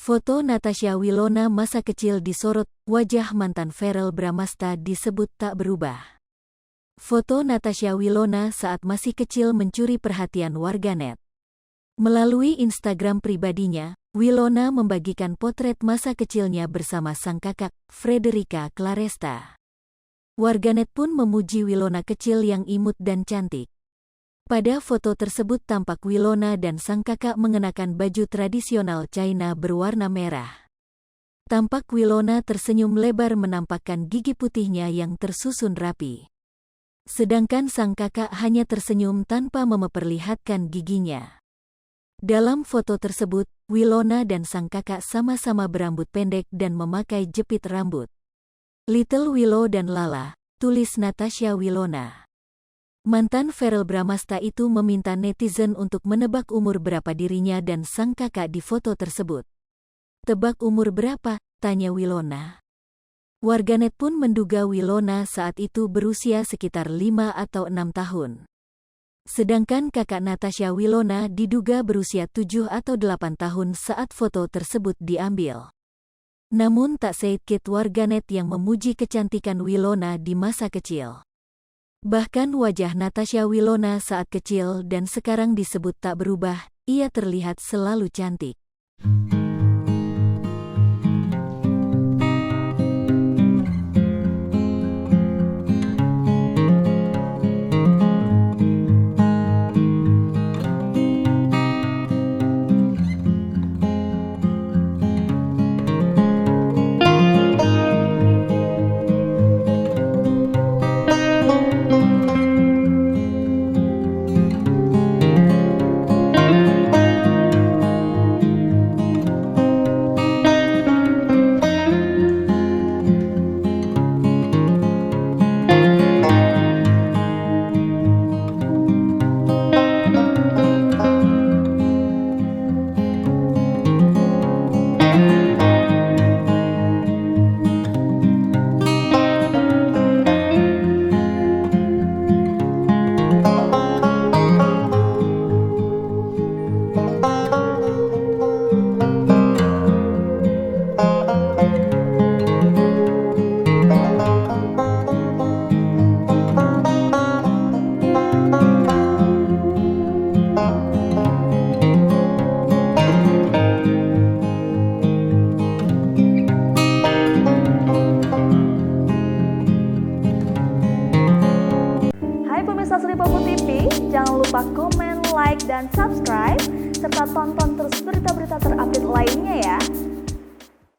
Foto Natasha Wilona masa kecil disorot, wajah mantan Verrell Bramasta disebut tak berubah. Foto Natasha Wilona saat masih kecil mencuri perhatian warganet. Melalui Instagram pribadinya, Wilona membagikan potret masa kecilnya bersama sang kakak, Frederica Claresta. Warganet pun memuji Wilona kecil yang imut dan cantik. Pada foto tersebut tampak Wilona dan sang kakak mengenakan baju tradisional China berwarna merah. Tampak Wilona tersenyum lebar menampakkan gigi putihnya yang tersusun rapi. Sedangkan sang kakak hanya tersenyum tanpa memperlihatkan giginya. Dalam foto tersebut, Wilona dan sang kakak sama-sama berambut pendek dan memakai jepit rambut. Little Willow dan Lala, tulis Natasha Wilona. Mantan Verrell Bramasta itu meminta netizen untuk menebak umur berapa dirinya dan sang kakak di foto tersebut. "Tebak umur berapa?" tanya Wilona. Warganet pun menduga Wilona saat itu berusia sekitar 5 atau 6 tahun. Sedangkan kakak Natasha Wilona diduga berusia 7 atau 8 tahun saat foto tersebut diambil. Namun tak sedikit warganet yang memuji kecantikan Wilona di masa kecil. Bahkan wajah Natasha Wilona saat kecil dan sekarang disebut tak berubah, ia terlihat selalu cantik. Pemirsa Sri Popo TV, jangan lupa komen, like, dan subscribe, serta tonton